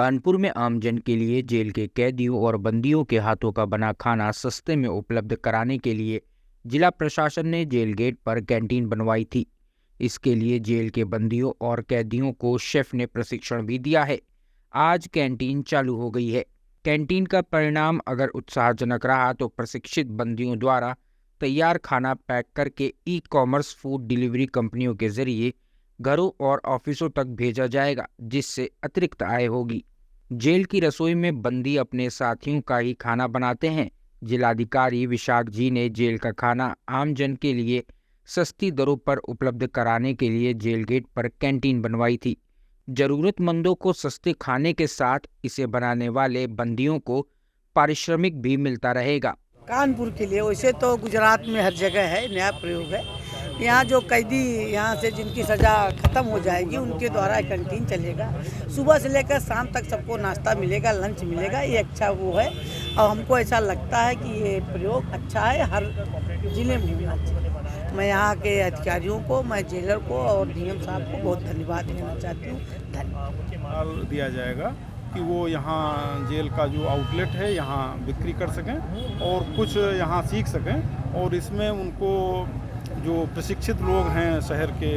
कानपुर में आमजन के लिए जेल के कैदियों और बंदियों के हाथों का बना खाना सस्ते में उपलब्ध कराने के लिए जिला प्रशासन ने जेल गेट पर कैंटीन बनवाई थी। इसके लिए जेल के बंदियों और कैदियों को शेफ ने प्रशिक्षण भी दिया है। आज कैंटीन चालू हो गई है। कैंटीन का परिणाम अगर उत्साहजनक रहा तो प्रशिक्षित बंदियों द्वारा तैयार खाना पैक करके ई-कॉमर्स फूड डिलीवरी कंपनियों के जरिए घरों और ऑफिसों तक भेजा जाएगा, जिससे अतिरिक्त आय होगी। जेल की रसोई में बंदी अपने साथियों का ही खाना बनाते हैं। जिलाधिकारी विशाख जी ने जेल का खाना आमजन के लिए सस्ती दरों पर उपलब्ध कराने के लिए जेल गेट पर कैंटीन बनवाई थी। जरूरतमंदों को सस्ते खाने के साथ इसे बनाने वाले बंदियों को पारिश्रमिक भी मिलता रहेगा। कानपुर के लिए, वैसे तो गुजरात में हर जगह है, नया प्रयोग है। यहाँ जो कैदी यहाँ से जिनकी सज़ा ख़त्म हो जाएगी उनके द्वारा कैंटीन चलेगा। सुबह से लेकर शाम तक सबको नाश्ता मिलेगा, लंच मिलेगा। ये अच्छा वो है और हमको ऐसा लगता है कि ये प्रयोग अच्छा है, हर जिले में होना चाहिए। मैं यहाँ के अधिकारियों को, मैं जेलर को और डीएम साहब को बहुत धन्यवाद देना चाहती हूँ। धन्यवाद दिया जाएगा कि वो यहाँ जेल का जो आउटलेट है यहाँ बिक्री कर सकें और कुछ यहाँ सीख सकें। और इसमें उनको जो प्रशिक्षित लोग हैं शहर के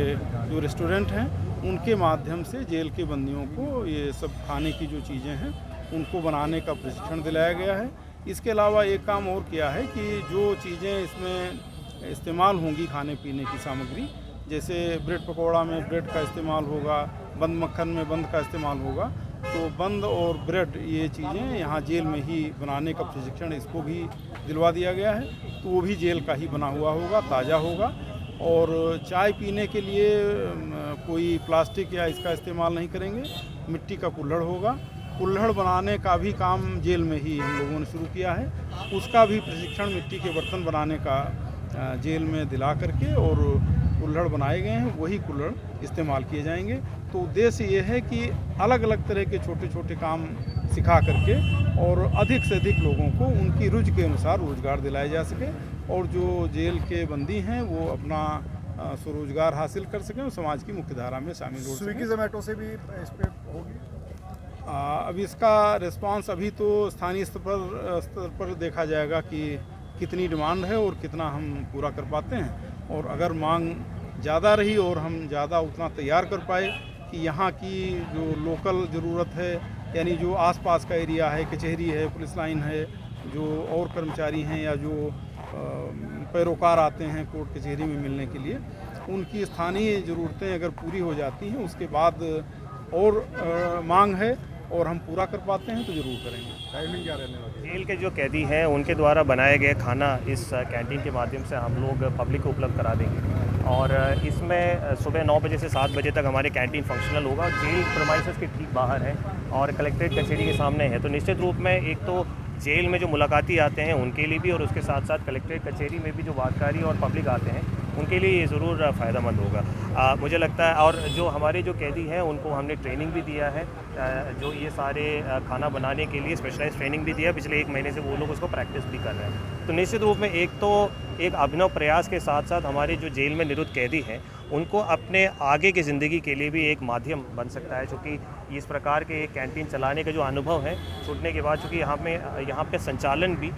जो रेस्टोरेंट हैं उनके माध्यम से जेल के बंदियों को ये सब खाने की जो चीज़ें हैं उनको बनाने का प्रशिक्षण दिलाया गया है। इसके अलावा एक काम और किया है कि जो चीज़ें इसमें इस्तेमाल होंगी खाने पीने की सामग्री, जैसे ब्रेड पकौड़ा में ब्रेड का इस्तेमाल होगा, बंद मक्खन में बंद का इस्तेमाल होगा, तो बंद और ब्रेड ये चीज़ें यहाँ जेल में ही बनाने का प्रशिक्षण इसको भी दिलवा दिया गया है। तो वो भी जेल का ही बना हुआ होगा, ताज़ा होगा। और चाय पीने के लिए कोई प्लास्टिक या इसका इस्तेमाल नहीं करेंगे, मिट्टी का कुल्हड़ होगा। कुल्हड़ बनाने का भी काम जेल में ही हम लोगों ने शुरू किया है। उसका भी प्रशिक्षण मिट्टी के बर्तन बनाने का जेल में दिला करके और कुल्हड़ बनाए गए हैं, वही कुल्हड़ इस्तेमाल किए जाएंगे। तो उद्देश्य ये है कि अलग अलग तरह के छोटे छोटे काम सिखा करके और अधिक से अधिक लोगों को उनकी रुचि के अनुसार रोज़गार दिलाया जा सके और जो जेल के बंदी हैं वो अपना स्वरोजगार हासिल कर सकें और समाज की मुख्यधारा में शामिल हो सकें। स्विगी जोमेटो से भी इस पर होगी? अब इसका रिस्पांस अभी तो स्थानीय स्तर पर देखा जाएगा कि कितनी डिमांड है और कितना हम पूरा कर पाते हैं। और अगर मांग ज़्यादा रही और हम ज़्यादा उतना तैयार कर पाए कि यहाँ की जो लोकल ज़रूरत है, यानी जो आसपास का एरिया है, कचहरी है, पुलिस लाइन है, जो और कर्मचारी हैं या जो पैरोकार आते हैं कोर्ट कचहरी में मिलने के लिए, उनकी स्थानीय ज़रूरतें अगर पूरी हो जाती हैं उसके बाद और मांग है और हम पूरा कर पाते हैं तो ज़रूर करेंगे। टाइमिंग क्या रहने वाली है? जेल के जो कैदी हैं उनके द्वारा बनाए गए खाना इस कैंटीन के माध्यम से हम लोग पब्लिक को उपलब्ध करा देंगे और इसमें सुबह 9 बजे से 7 बजे तक हमारे कैंटीन फंक्शनल होगा। जेल प्रीमाइसेस के ठीक बाहर है और कलेक्ट्रेट कचहरी के सामने है। तो निश्चित रूप में एक तो जेल में जो मुलाकाती आते हैं उनके लिए भी और उसके साथ साथ कलेक्ट्रेट कचहरी में भी जो वादकारी और पब्लिक आते हैं उनके लिए ये ज़रूर फ़ायदेमंद होगा। मुझे लगता है। और जो हमारे जो कैदी हैं उनको हमने ट्रेनिंग भी दिया है, जो ये सारे खाना बनाने के लिए स्पेशलाइज ट्रेनिंग भी दिया है। पिछले 1 महीने से वो लोग उसको प्रैक्टिस भी कर रहे हैं। तो निश्चित रूप में एक तो एक अभिनव प्रयास के साथ साथ हमारे जो जेल में निरुद्ध कैदी हैं उनको अपने आगे की ज़िंदगी के लिए भी एक माध्यम बन सकता है, क्योंकि इस प्रकार के एक कैंटीन चलाने का जो अनुभव है छूटने के बाद, चूँकि यहाँ पे संचालन भी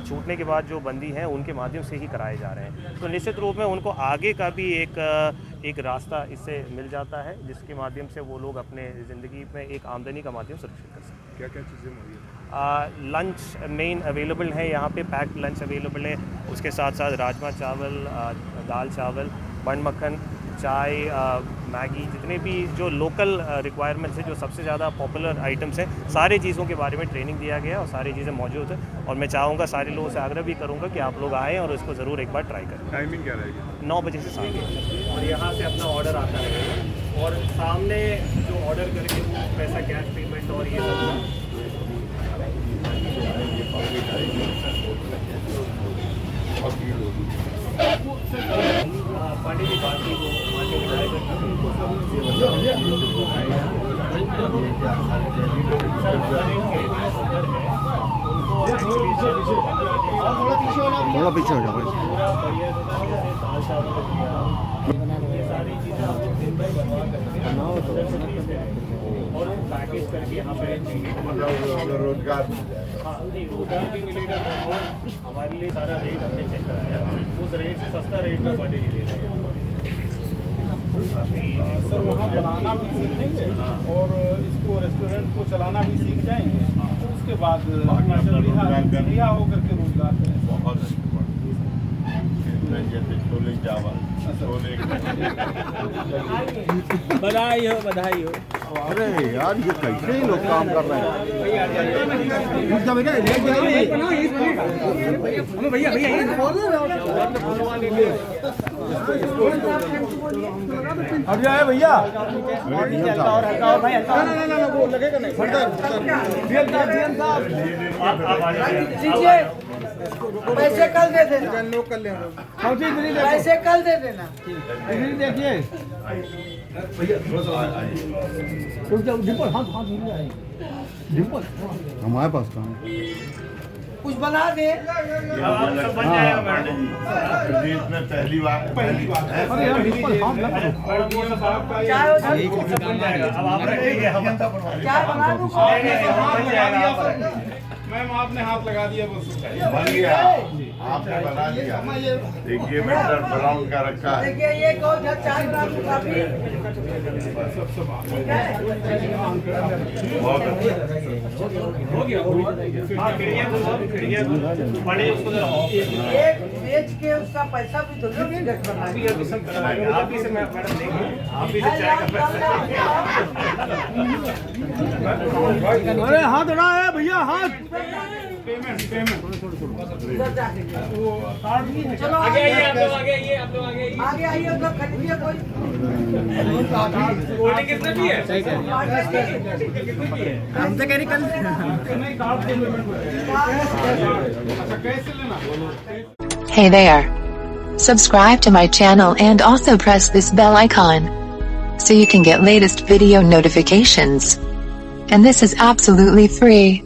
छूटने के बाद जो बंदी हैं उनके माध्यम से ही कराए जा रहे हैं। तो निश्चित रूप में उनको आगे का भी एक रास्ता इससे मिल जाता है, जिसके माध्यम से वो लोग अपने ज़िंदगी में एक आमदनी का माध्यम सुरक्षित कर सकते हैं। क्या क्या चीज़ें मुहैया? लंच मेन अवेलेबल है यहाँ पे, पैक्ड लंच अवेलेबल है। उसके साथ साथ राजमा चावल, दाल चावल, बंद मक्खन, चाय, मैगी, जितने भी जो लोकल रिक्वायरमेंट्स हैं, जो सबसे ज़्यादा पॉपुलर आइटम्स हैं, सारी चीज़ों के बारे में ट्रेनिंग दिया गया और सारी चीज़ें मौजूद है। और मैं चाहूँगा सारे लोगों से आग्रह भी करूँगा कि आप लोग आएँ और इसको ज़रूर एक बार ट्राई करें। टाइमिंग क्या रहेगी? 9 बजे से 7 बजे और यहाँ से अपना ऑर्डर आता है और सामने जो ऑर्डर करके वो पैसा कैश पेमेंट और ये सब पार्टी की पार्टी को थोड़ा पीछे हो जाओ। ये सारी चीज़ें आप दिन भर बनवा करते हैं। और वो पैकेज करके यहाँ पे रोजगार हाँ नहीं रोजगार भी मिलेगा और हमारे लिए सारा रेट हमने चेक कराया उस रेट से सस्ता रेट में क्वालिटी दे रहे हैं। सर वहाँ बनाना भी सीखेंगे और इसको रेस्टोरेंट को चलाना भी सीख जाएंगे, तो उसके बाद रिहा होकर के रोजगार करें। बहुत अच्छी बात जैसे छोले चावल छोले बधाई हो बधाई हो। अरे यार ये कैसे लोग काम कर रहे हैं। अब जाए भैया पैसे कल दे देना, पैसे कल दे देना। देखिए हमारे पास कहाँ है? कुछ बना दे। प्रदेश में पहली बार चाय बना दूँ। मैम आपने हाथ लगा दिया बस बन गया, आपने बना दिया। देखिए मेटर ब्राउन का रखा है। देखिए ये कहो चाय बना दूँ काफी। बहुत अच्छा। एक बेच के उसका पैसा भी दो। अरे हाथ उड़ा है भैया हाथ। पेमेंट चलो आगे आइए आप लोग, आगे आइए आप लोग, आगे आइए तो खरीदिए कोई। कितने की है? हमसे कह रही कल। कैसे लेना? Hey there. Subscribe to my channel and also press this bell icon so you can get latest video notifications. And this is absolutely free.